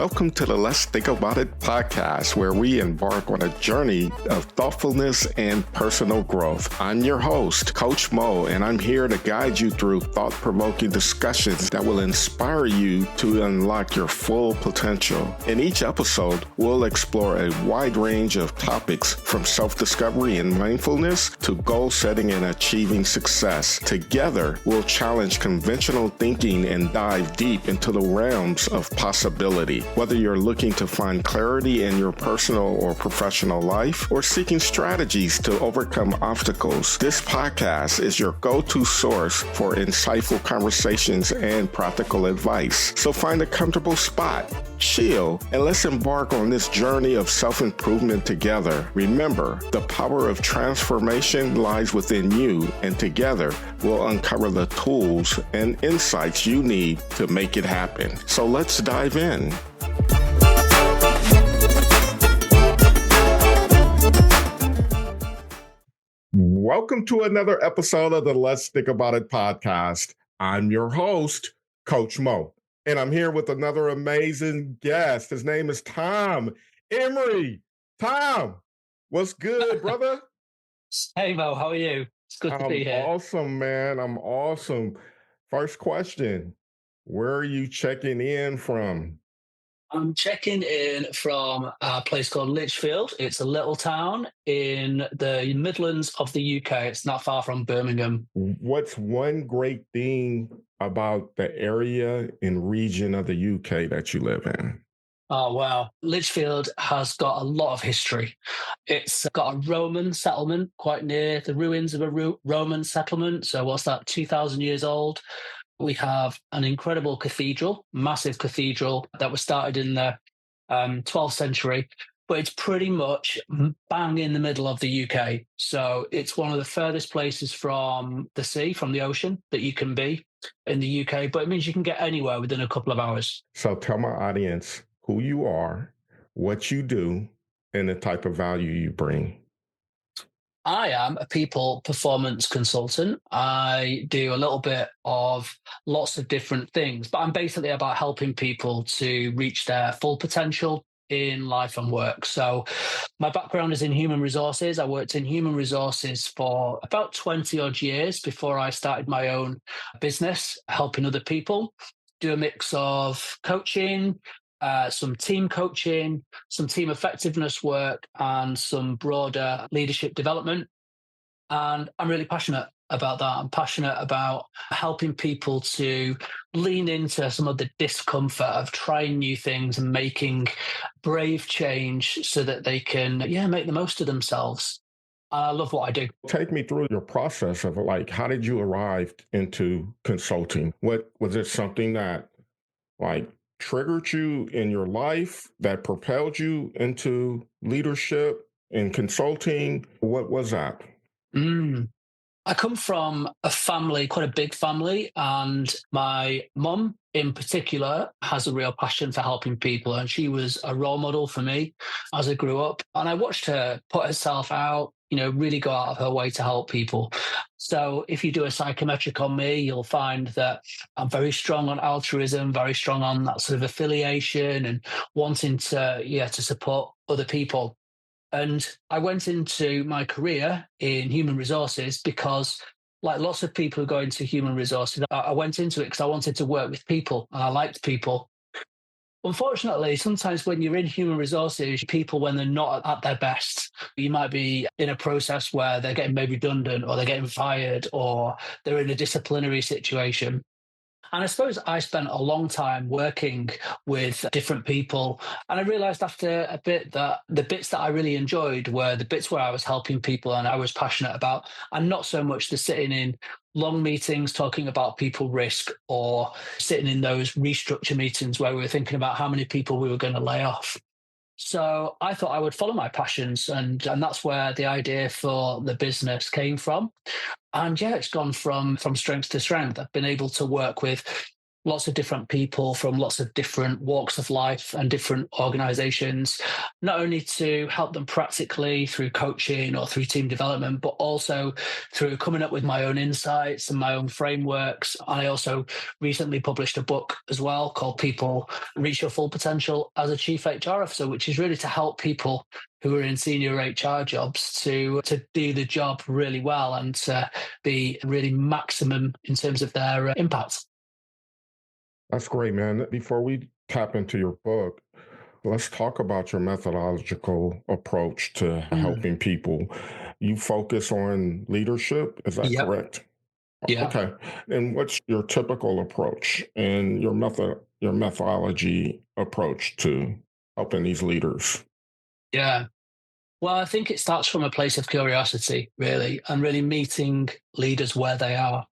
welcome to the Let's Think About It podcast, where we embark on a journey of thoughtfulness and personal growth. I'm your host, Coach Mo, and I'm here to guide you through thought-provoking discussions that will inspire you to unlock your full potential. In each episode, we'll explore a wide range of topics from self-discovery and mindfulness to goal setting and achieving success. Together, we'll challenge conventional thinking and dive deep into the realms of possibility. Whether you're looking to find clarity in your personal or professional life or seeking strategies to overcome obstacles, this podcast is your go-to source for insightful conversations and practical advice. So find a comfortable spot, chill, and let's embark on this journey of self-improvement together. Remember, the power of transformation lies within you, and together we'll uncover the tools and insights you need to make it happen. So let's dive in. Welcome to another episode of the Let's Think About It podcast. I'm your host, Coach Mo, and I'm here with another amazing guest. His name is Tom Emery. Tom, what's good, brother? Hey, Mo, how are you? It's good to be here. I'm awesome, man. I'm awesome. First question, where are you checking in from? I'm checking in from a place called Lichfield. It's a little town in the Midlands of the UK. It's not far from Birmingham. What's one great thing about the area and region of the UK that you live in? Oh, wow. Lichfield has got a lot of history. It's got a Roman settlement quite near the ruins of a Roman settlement. So what's that, 2,000 years old? We have an incredible cathedral, massive cathedral that was started in the 12th century, but it's pretty much bang in the middle of the UK. So it's one of the furthest places from the sea, from the ocean, that you can be in the UK, but it means you can get anywhere within a couple of hours. So tell my audience who you are, what you do, and the type of value you bring. I am a people performance consultant. I do a little bit of lots of different things, but I'm basically about helping people to reach their full potential in life and work. So my background is in human resources. I worked in human resources for about 20 odd years before I started my own business, helping other people. Do a mix of coaching, some team coaching, some team effectiveness work, and some broader leadership development. And I'm really passionate about that. I'm passionate about helping people to lean into some of the discomfort of trying new things and making brave change so that they can, make the most of themselves. I love what I do. Take me through your process of how did you arrive into consulting? What was it, something that triggered you in your life that propelled you into leadership and consulting? What was that? I come from a family, quite a big family, and my mum in particular has a real passion for helping people, and she was a role model for me as I grew up. And I watched her put herself out, really go out of her way to help people. So if you do a psychometric on me, you'll find that I'm very strong on altruism, very strong on that sort of affiliation and wanting to support other people. And I went into my career in human resources because, like lots of people who go into human resources, I went into it because I wanted to work with people and I liked people. Unfortunately, sometimes when you're in human resources, people, when they're not at their best, you might be in a process where they're getting made redundant or they're getting fired or they're in a disciplinary situation. And I suppose I spent a long time working with different people. And I realized after a bit that the bits that I really enjoyed were the bits where I was helping people and I was passionate about, and not so much the sitting in long meetings talking about people risk or sitting in those restructure meetings where we were thinking about how many people we were going to lay off. So I thought I would follow my passions, and that's where the idea for the business came from. And it's gone from strength to strength. I've been able to work with lots of different people from lots of different walks of life and different organizations, not only to help them practically through coaching or through team development, but also through coming up with my own insights and my own frameworks. I also recently published a book as well called People Reach Your Full Potential as a Chief HR Officer, which is really to help people who are in senior HR jobs to do the job really well and to be really maximum in terms of their impact. That's great, man. Before we tap into your book, let's talk about your methodological approach to Mm. helping people. You focus on leadership, is that Yep. correct? Yeah. Okay. And what's your typical approach and your methodology approach to helping these leaders? Yeah. Well, I think it starts from a place of curiosity, really, and really meeting leaders where they are.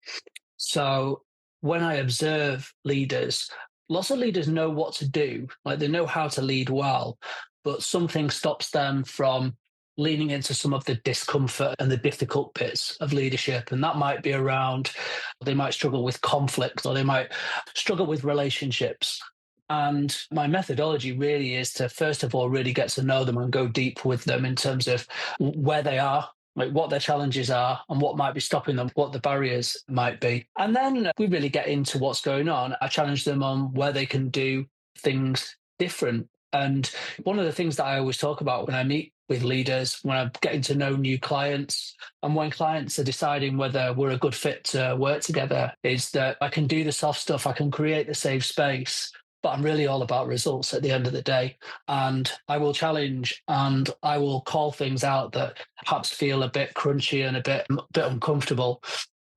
So when I observe leaders, lots of leaders know what to do, like they know how to lead well, but something stops them from leaning into some of the discomfort and the difficult bits of leadership. And that might be around, they might struggle with conflict or they might struggle with relationships. And my methodology really is to, first of all, really get to know them and go deep with them in terms of where they are, like what their challenges are and what might be stopping them, what the barriers might be. And then we really get into what's going on. I challenge them on where they can do things different. And one of the things that I always talk about when I meet with leaders, when I'm getting to know new clients, and when clients are deciding whether we're a good fit to work together, is that I can do the soft stuff, I can create the safe space, but I'm really all about results at the end of the day. And I will challenge and I will call things out that perhaps feel a bit crunchy and a bit uncomfortable.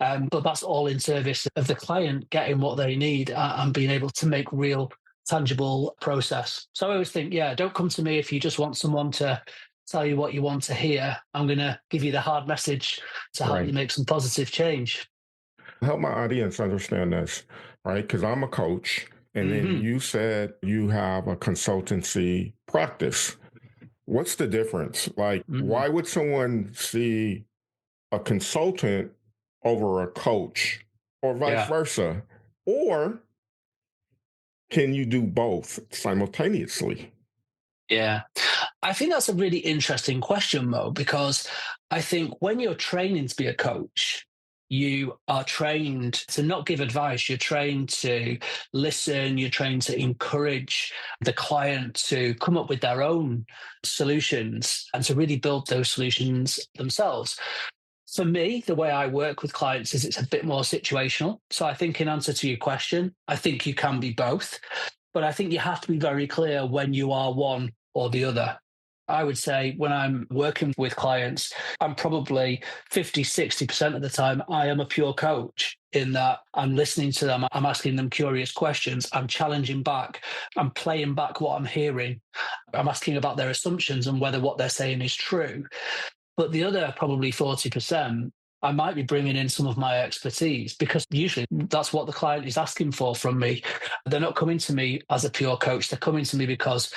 But that's all in service of the client getting what they need and being able to make real, tangible process. So I always think, yeah, don't come to me if you just want someone to tell you what you want to hear. I'm going to give you the hard message to help you Right. make some positive change. Help my audience understand this, right? Because I'm a coach. And then Hmm. you said you have a consultancy practice. What's the difference? Like, Hmm. why would someone see a consultant over a coach or vice Yeah. versa? Or can you do both simultaneously? Yeah. I think that's a really interesting question, Mo, because I think when you're training to be a coach, you are trained to not give advice. You're trained to listen. You're trained to encourage the client to come up with their own solutions and to really build those solutions themselves. For me, the way I work with clients is it's a bit more situational. So I think in answer to your question, I think you can be both, but I think you have to be very clear when you are one or the other. I would say when I'm working with clients, I'm probably 50, 60% of the time, I am a pure coach in that I'm listening to them. I'm asking them curious questions. I'm challenging back. I'm playing back what I'm hearing. I'm asking about their assumptions and whether what they're saying is true. But the other probably 40%, I might be bringing in some of my expertise because usually that's what the client is asking for from me. They're not coming to me as a pure coach. They're coming to me because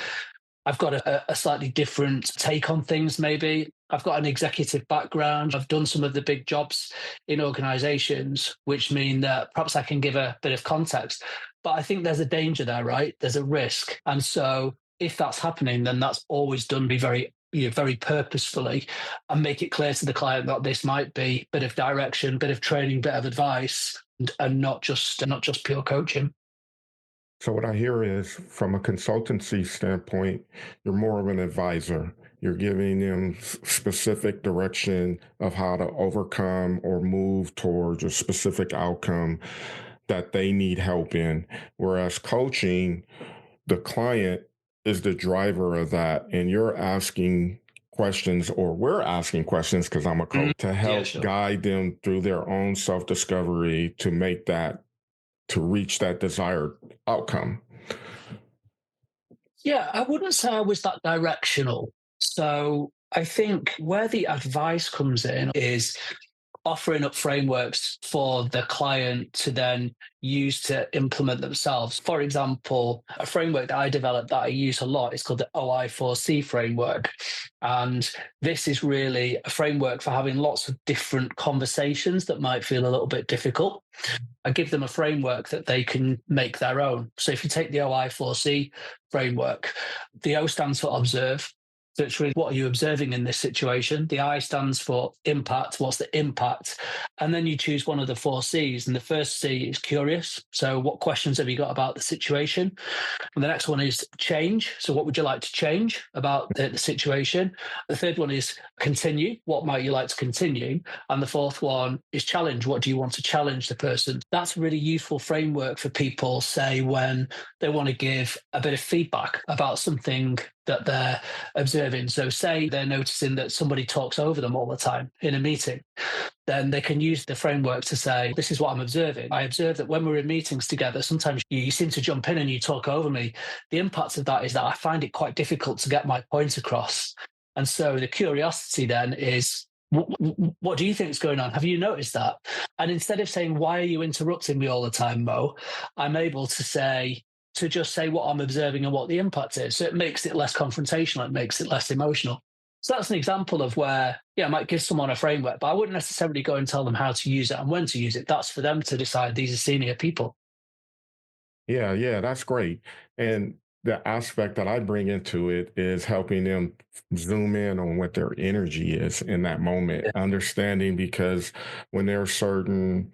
I've got a slightly different take on things, maybe. I've got an executive background. I've done some of the big jobs in organizations, which mean that perhaps I can give a bit of context. But I think there's a danger there, right? There's a risk. And so if that's happening, then that's always done be very, very purposefully and make it clear to the client that this might be a bit of direction, bit of training, bit of advice, and not just pure coaching. So what I hear is from a consultancy standpoint, you're more of an advisor. You're giving them specific direction of how to overcome or move towards a specific outcome that they need help in. Whereas coaching, the client is the driver of that, and you're asking questions, or we're asking questions because I'm a Mhm. coach to Yeah, help sure. guide them through their own self discovery to make that to reach that desired outcome. Yeah, I wouldn't say I was that directional. So I think where the advice comes in is offering up frameworks for the client to then use to implement themselves. For example, a framework that I developed that I use a lot is called the OI4C framework. And this is really a framework for having lots of different conversations that might feel a little bit difficult. I give them a framework that they can make their own. So if you take the OI4C framework, the O stands for observe. So it's really, what are you observing in this situation? The I stands for impact. What's the impact? And then you choose one of the four C's. And the first C is curious. So what questions have you got about the situation? And the next one is change. So what would you like to change about the situation? The third one is continue. What might you like to continue? And the fourth one is challenge. What do you want to challenge the person? That's a really useful framework for people, say, when they want to give a bit of feedback about something that they're observing. So say they're noticing that somebody talks over them all the time in a meeting, then they can use the framework to say, this is what I'm observing. I observe that when we're in meetings together, sometimes you seem to jump in and you talk over me. The impact of that is that I find it quite difficult to get my point across. And so the curiosity then is, what do you think is going on? Have you noticed that? And instead of saying, why are you interrupting me all the time, Mo? I'm able to just say what I'm observing and what the impact is. So it makes it less confrontational. It makes it less emotional. So that's an example of where, I might give someone a framework, but I wouldn't necessarily go and tell them how to use it and when to use it. That's for them to decide. These are senior people. Yeah, that's great. And the aspect that I bring into it is helping them zoom in on what their energy is in that moment, Yeah. understanding because when there's certain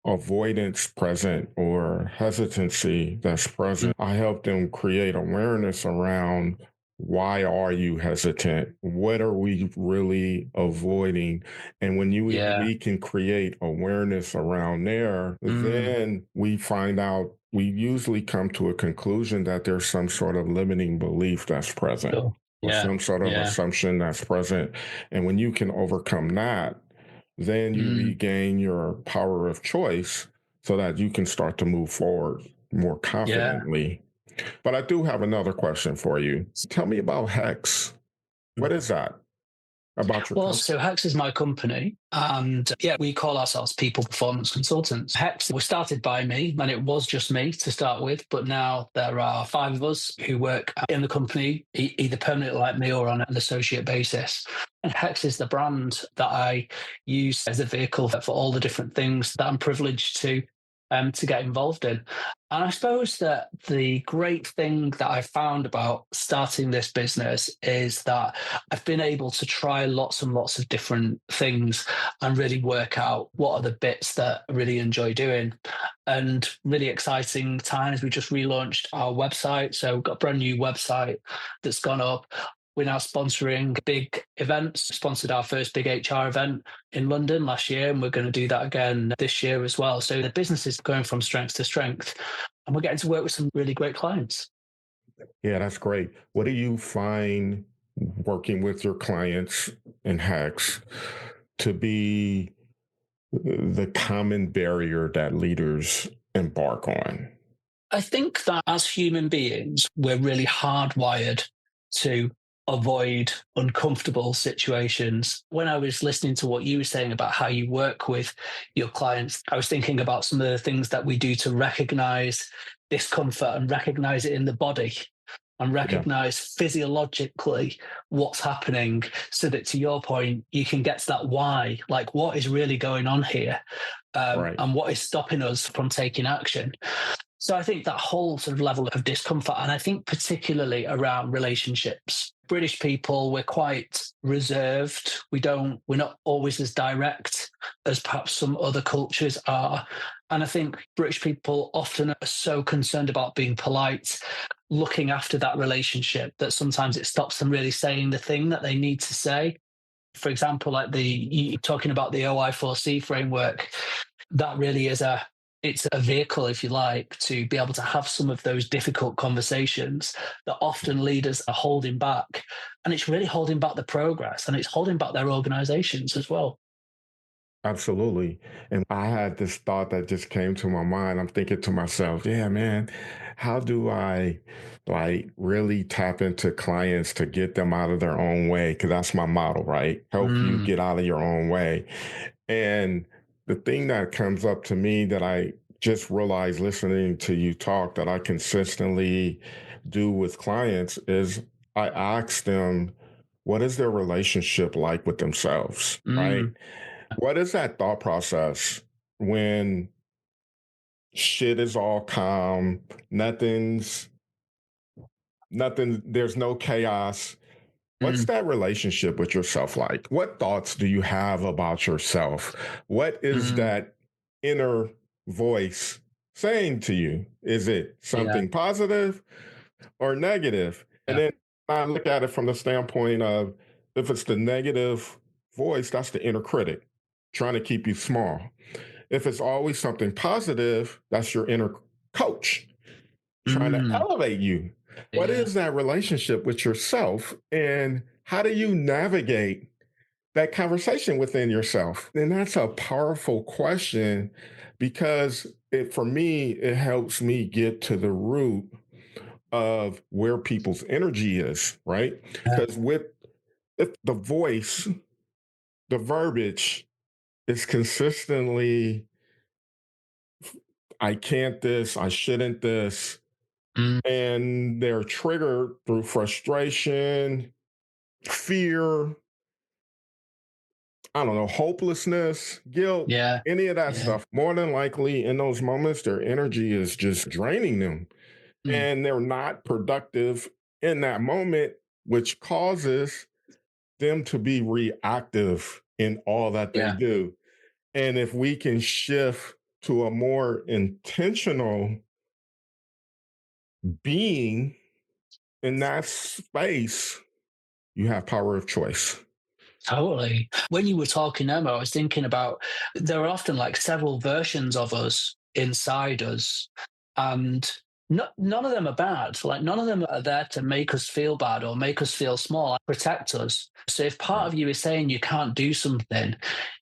avoidance present or hesitancy that's present, I help them create awareness around why are you hesitant? What are we really avoiding? And when Yeah. we can create awareness around there, Mm. then we find out we usually come to a conclusion that there's some sort of limiting belief that's present Sure. or Yeah. some sort of Yeah. assumption that's present. And when you can overcome that, then you Mm. regain your power of choice so that you can start to move forward more Yeah. confidently. But I do have another question for you. Tell me about Hex. What is that about your Well, company? so Hex is my company, and we call ourselves people performance consultants. Hex was started by me, and it was just me to start with, but now there are five of us who work in the company, either permanently like me or on an associate basis. And Hex is the brand that I use as a vehicle for all the different things that I'm privileged to get involved in. And I suppose that the great thing that I found about starting this business is that I've been able to try lots and lots of different things and really work out what are the bits that I really enjoy doing. And really exciting times. We just relaunched our website. So we've got a brand new website that's gone up. We're now sponsoring big events, sponsored our first big HR event in London last year, and we're going to do that again this year as well. So the business is going from strength to strength, and we're getting to work with some really great clients. Yeah, that's great. What do you find working with your clients in Hex to be the common barrier that leaders embark on? I think that as human beings, we're really hardwired to avoid uncomfortable situations. When I was listening to what you were saying about how you work with your clients, I was thinking about some of the things that we do to recognize discomfort and recognize it in the body and Yeah, recognize physiologically what's happening so that, to your point, you can get to that why, like what is really going on here, right. and what is stopping us from taking action. So I think that whole sort of level of discomfort, and I think particularly around relationships. British people, we're quite reserved. We're not always as direct as perhaps some other cultures are. And I think British people often are so concerned about being polite, looking after that relationship, that sometimes it stops them really saying the thing that they need to say. For example, like you talking about the OI4C framework, that really is it's a vehicle, if you like, to be able to have some of those difficult conversations that often leaders are holding back. And it's really holding back the progress, and it's holding back their organizations as well. Absolutely. And I had this thought that just came to my mind. I'm thinking to myself, yeah, man, how do I really tap into clients to get them out of their own way? Because that's my model, right? Help you Mm, get out of your own way. And the thing that comes up to me that I just realized listening to you talk that I consistently do with clients is I ask them, what is their relationship like with themselves? Right? Mm, What is that thought process when shit is all calm, nothing's there's no chaos. What's mm, that relationship with yourself like? What thoughts do you have about yourself? What is mm, that inner voice saying to you? Is it yeah, something positive or negative? And yeah, then I look at it from the standpoint of if it's the negative voice, that's the inner critic trying to keep you small. If it's always something positive, that's your inner coach trying to mm, elevate you. What yeah. is that relationship with yourself? And how do you navigate that conversation within yourself? And that's a powerful question because for me, it helps me get to the root of where people's energy is, right? Yeah. Because with if the voice, the verbiage is consistently, I can't this, I shouldn't this, Mm, and they're triggered through frustration, fear, I don't know, hopelessness, guilt, yeah, any of that yeah, stuff. More than likely, in those moments, their energy is just draining them mm, and they're not productive in that moment, which causes them to be reactive in all that they yeah, do. And if we can shift to a more intentional being in that space, you have power of choice. totally. When you were talking, Emma, I was thinking about there are often like several versions of us inside us, and none of them are bad. Like none of them are there to make us feel bad or make us feel small, protect us. So if part Right. of you is saying you can't do something,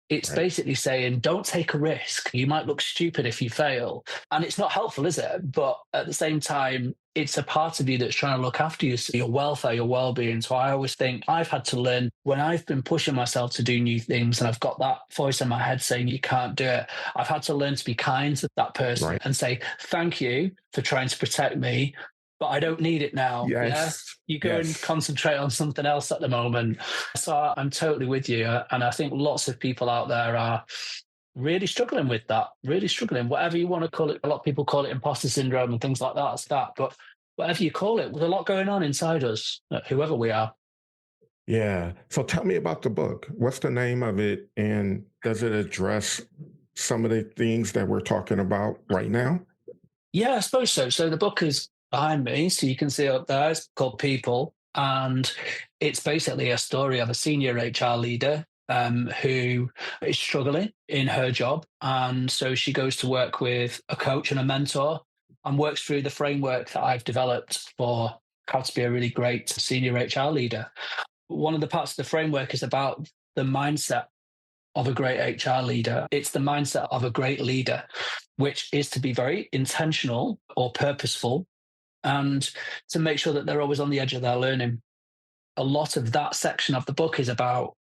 it's Right. basically saying, don't take a risk. You might look stupid if you fail. And it's not helpful, is it? But at the same time, it's a part of you that's trying to look after you, so your welfare, your well being. So I always think I've had to learn when I've been pushing myself to do new things and I've got that voice in my head saying you can't do it. I've had to learn to be kind to that person Right. and say, thank you for trying to protect me, but I don't need it now. Yeah. Yes. You go and Yes. concentrate on something else at the moment. So I'm totally with you. And I think lots of people out there are really struggling with that, really struggling, whatever you want to call it. A lot of people call it imposter syndrome and things like that. It's that. But whatever you call it, there's a lot going on inside us, whoever we are. Yeah. So tell me about the book. What's the name of it? And does it address some of the things that we're talking about right now? Yeah, I suppose so. So the book is behind me, so you can see it up there. It's called People, and it's basically a story of a senior HR leader who is struggling in her job, and so she goes to work with a coach and a mentor, and works through the framework that I've developed for how to be a really great senior HR leader. One of the parts of the framework is about the mindset of a great HR leader. It's the mindset of a great leader, which is to be very intentional or purposeful and to make sure that they're always on the edge of their learning. A lot of that section of the book is about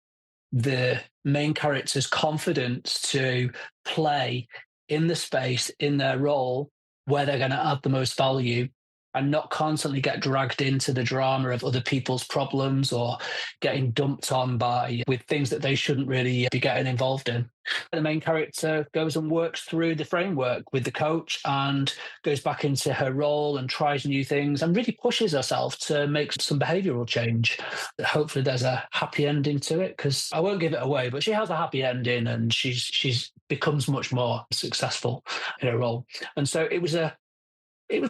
the main character's confidence to play in the space, in their role, where they're going to add the most value and not constantly get dragged into the drama of other people's problems or getting dumped on by with things that they shouldn't really be getting involved in. The main character goes and works through the framework with the coach and goes back into her role and tries new things and really pushes herself to make some behavioral change. Hopefully there's a happy ending to it, because I won't give it away, but she has a happy ending and she's becomes much more successful in her role. And so it was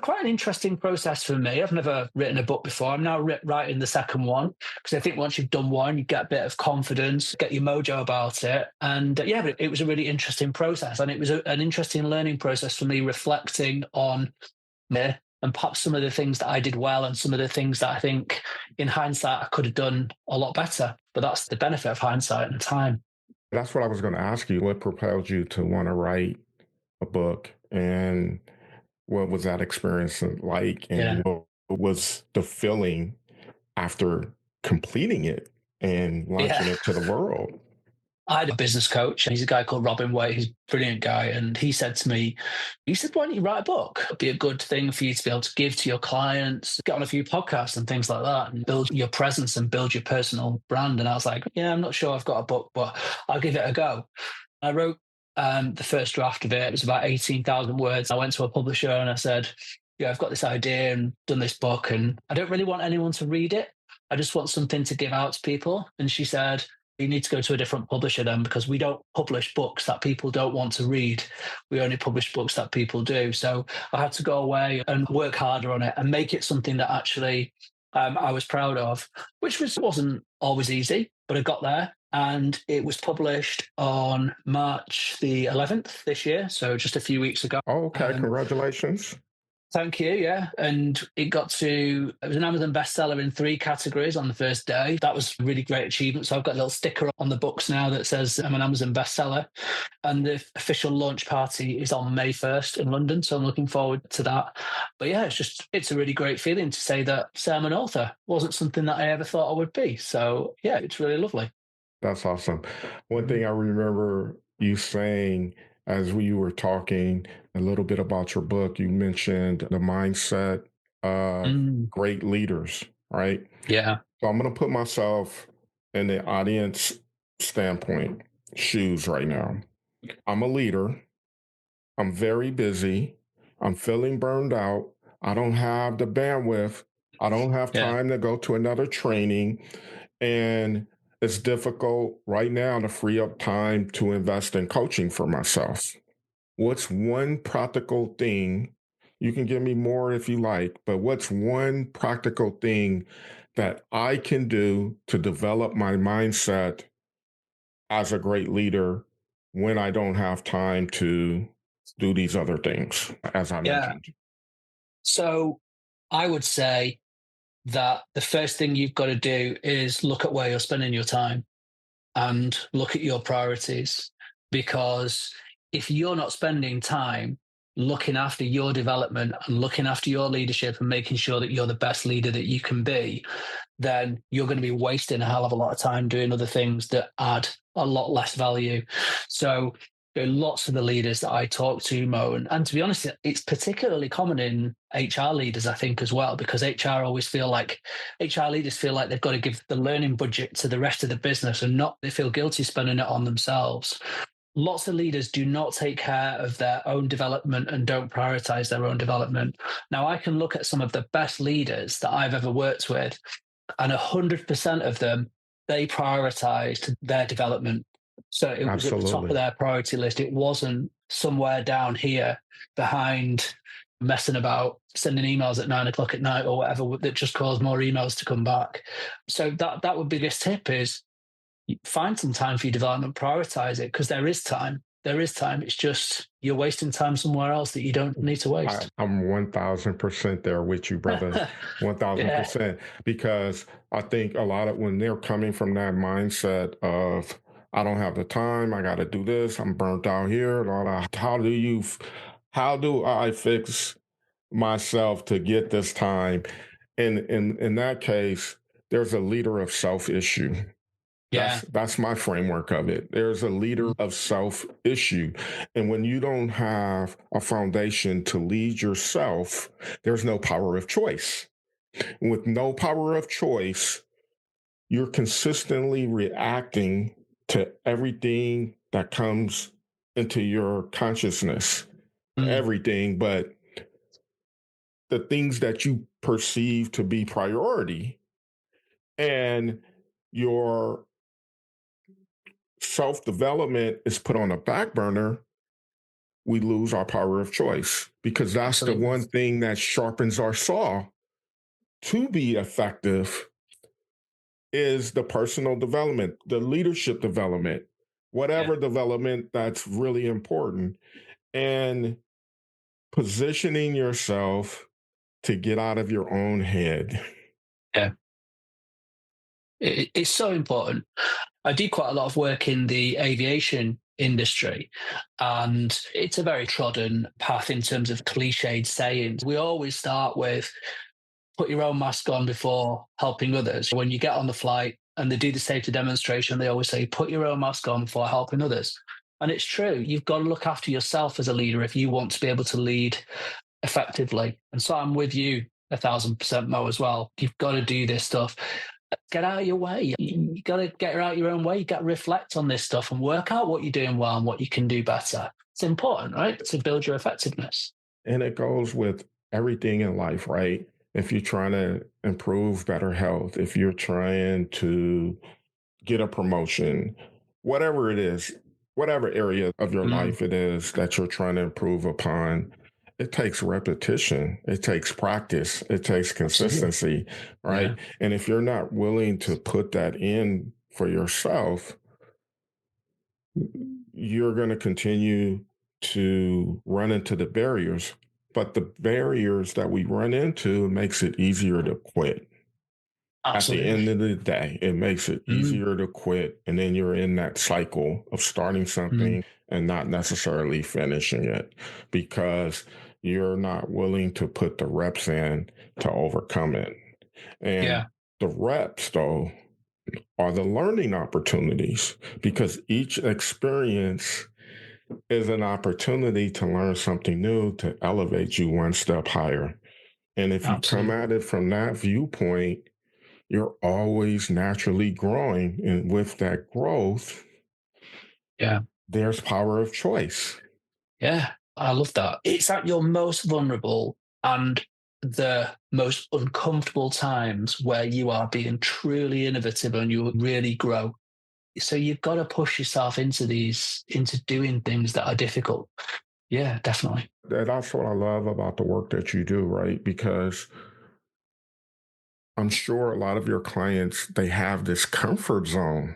quite an interesting process for me. I've never written a book before. I'm now writing the second one because I think once you've done one, you get a bit of confidence, get your mojo about it. And yeah, but it was a really interesting process. And it was an interesting learning process for me, reflecting on me and perhaps some of the things that I did well and some of the things that I think in hindsight I could have done a lot better. But that's the benefit of hindsight and time. That's what I was going to ask you. What propelled you to want to write a book? And what was that experience like? And Yeah. what was the feeling after completing it and Yeah. launching it to the world? I had a business coach, and he's a guy called Robin Waite. He's a brilliant guy. And he said to me, he said, why don't you write a book? It'd be a good thing for you to be able to give to your clients, get on a few podcasts and things like that, and build your presence and build your personal brand. And I was like, yeah, I'm not sure I've got a book, but I'll give it a go. I wrote the first draft of it. It was about 18,000 words. I went to a publisher and I said, yeah, I've got this idea and done this book, and I don't really want anyone to read it. I just want something to give out to people. And she said, you need to go to a different publisher then, because we don't publish books that people don't want to read. We only publish books that people do. So I had to go away and work harder on it and make it something that actually I was proud of, which wasn't always easy, but I got there. And it was published on March the 11th this year, so just a few weeks ago. Oh, okay. Congratulations. Thank you. Yeah. And it was an Amazon bestseller in 3 categories on the first day. That was a really great achievement. So I've got a little sticker on the books now that says I'm an Amazon bestseller. And the official launch party is on May 1st in London. So I'm looking forward to that. But yeah, it's a really great feeling to say that I'm an author. Wasn't something that I ever thought I would be. So yeah, it's really lovely. That's awesome. One thing I remember you saying as we were talking a little bit about your book, you mentioned the mindset of Mm, great leaders, right? yeah. So I'm going to put myself in the audience standpoint shoes right now. I'm a leader. I'm very busy. I'm feeling burned out. I don't have the bandwidth. I don't have Yeah. time to go to another training. And it's difficult right now to free up time to invest in coaching for myself. What's one practical thing? You can give me more if you like, but what's one practical thing that I can do to develop my mindset as a great leader when I don't have time to do these other things, as I Yeah. mentioned? So I would say that the first thing you've got to do is look at where you're spending your time and look at your priorities. Because if you're not spending time looking after your development and looking after your leadership and making sure that you're the best leader that you can be, then you're going to be wasting a hell of a lot of time doing other things that add a lot less value. So there are lots of the leaders that I talk to, Mo, and to be honest, it's particularly common in HR leaders, I think, as well, because HR leaders feel like they've got to give the learning budget to the rest of the business and not, they feel guilty spending it on themselves. Lots of leaders do not take care of their own development and don't prioritize their own development. Now, I can look at some of the best leaders that I've ever worked with, and 100% of them, they prioritized their development. So it was at the top of Absolutely. their priority list. It wasn't somewhere down here behind messing about, sending emails at 9 o'clock at night or whatever that just caused more emails to come back. So that would be this tip is find some time for your development, prioritize it, because there is time. There is time. It's just you're wasting time somewhere else that you don't need to waste. I'm 1000% there with you, brother. Yeah. 1000%. Because I think a lot of when they're coming from that mindset of, I don't have the time, I got to do this, I'm burnt out here, and all that. How do I fix myself to get this time? And in that case, there's a leader of self issue. Yeah. That's my framework of it. There's a leader Mm, of self issue. And when you don't have a foundation to lead yourself, there's no power of choice. With no power of choice, you're consistently reacting to everything that comes into your consciousness. mm, Everything, but the things that you perceive to be priority, and your self development is put on a back burner, we lose our power of choice, because that's the absolutely. one thing that sharpens our saw to be effective is the personal development, the leadership development, Yeah. whatever development that's really important, and positioning yourself to get out of your own head. Yeah. It's so important. I do quite a lot of work in the aviation industry, and it's a very trodden path in terms of cliched sayings. We always start with put your own mask on before helping others. When you get on the flight, and they do the safety demonstration, they always say, put your own mask on before helping others. And it's true. You've got to look after yourself as a leader if you want to be able to lead effectively. And so I'm with you 1,000%, Mo, as well. You've got to do this stuff. Get out of your way. You got to get out your own way. You got to reflect on this stuff and work out what you're doing well and what you can do better. It's important, right? To build your effectiveness. And it goes with everything in life, right? If you're trying to improve better health, if you're trying to get a promotion, whatever it is, whatever area of your life it is that you're trying to improve upon, it takes repetition, it takes practice, it takes consistency, right? Yeah. And if you're not willing to put that in for yourself, you're going to continue to run into the barriers. But the barriers that we run into makes it easier to quit. Absolutely. At the end of the day, it makes it easier to quit. And then you're in that cycle of starting something and not necessarily finishing it because you're not willing to put the reps in to overcome it. And the reps, though, are the learning opportunities because each experience is an opportunity to learn something new to elevate you one step higher. And if you come at it from that viewpoint, you're always naturally growing. And with that growth, there's power of choice. Yeah, I love that. It's at your most vulnerable and the most uncomfortable times where you are being truly innovative and you really grow. So you've got to push yourself into doing things that are difficult. Yeah, definitely. That's what I love about the work that you do, right? Because I'm sure a lot of your clients, they have this comfort zone.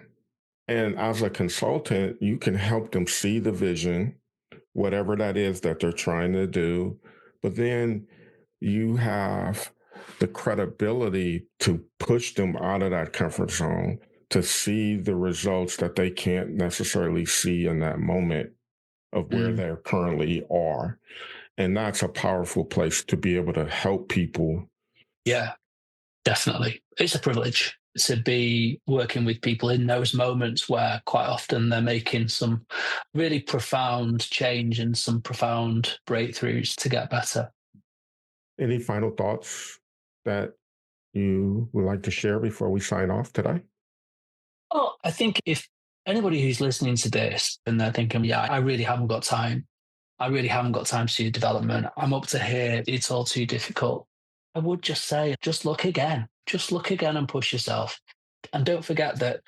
And as a consultant, you can help them see the vision, whatever that is that they're trying to do. But then you have the credibility to push them out of that comfort zone, to see the results that they can't necessarily see in that moment of where they currently are. And that's a powerful place to be able to help people. Yeah, definitely. It's a privilege to be working with people in those moments where quite often they're making some really profound change and some profound breakthroughs to get better. Any final thoughts that you would like to share before we sign off today? Oh, I think if anybody who's listening to this and they're thinking, yeah, I really haven't got time. I really haven't got time to do development. I'm up to here. It's all too difficult. I would just say, just look again. Just look again and push yourself. And don't forget that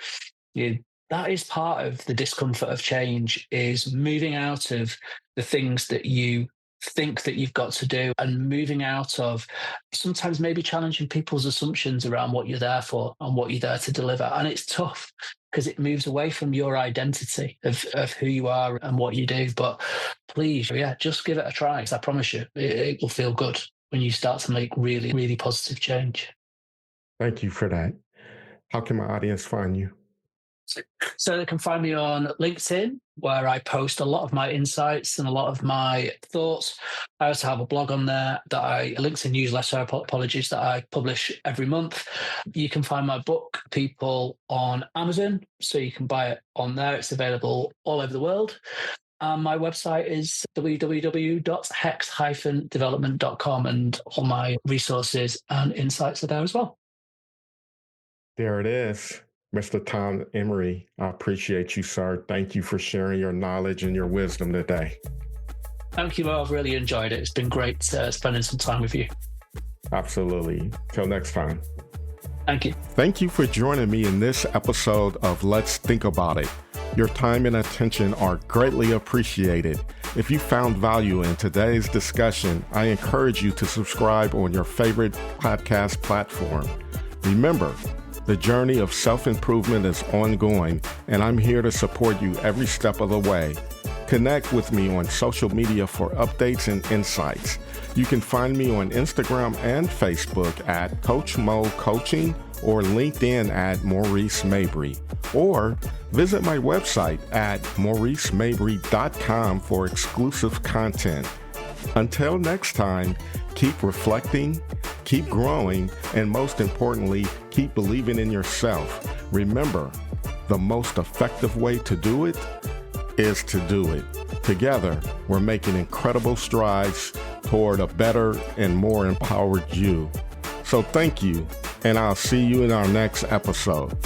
that is part of the discomfort of change, is moving out of the things that you think that you've got to do and moving out of sometimes maybe challenging people's assumptions around what you're there for and what you're there to deliver. And it's tough because it moves away from your identity of who you are and what you do. But please, just give it a try. I promise you, it will feel good when you start to make really, really positive change. Thank you for that. How can my audience find you? So they can find me on LinkedIn, where I post a lot of my insights and a lot of my thoughts. I also have a blog on there a LinkedIn newsletter, apologies, that I publish every month. You can find my book, People, on Amazon, so you can buy it on there. It's available all over the world. My website is www.hex-development.com, and all my resources and insights are there as well. There it is. Mr. Tom Emery, I appreciate you, sir. Thank you for sharing your knowledge and your wisdom today. Thank you, Mo. I've really enjoyed it. It's been great spending some time with you. Absolutely. Till next time. Thank you. Thank you for joining me in this episode of Let's Think About It. Your time and attention are greatly appreciated. If you found value in today's discussion, I encourage you to subscribe on your favorite podcast platform. Remember, the journey of self-improvement is ongoing, and I'm here to support you every step of the way. Connect with me on social media for updates and insights. You can find me on Instagram and Facebook at Coach Mo Coaching or LinkedIn at Maurice Mabry, or visit my website at mauricemabry.com for exclusive content. Until next time, keep reflecting, keep growing, and most importantly, keep believing in yourself. Remember, the most effective way to do it is to do it. Together, we're making incredible strides toward a better and more empowered you. So thank you, and I'll see you in our next episode.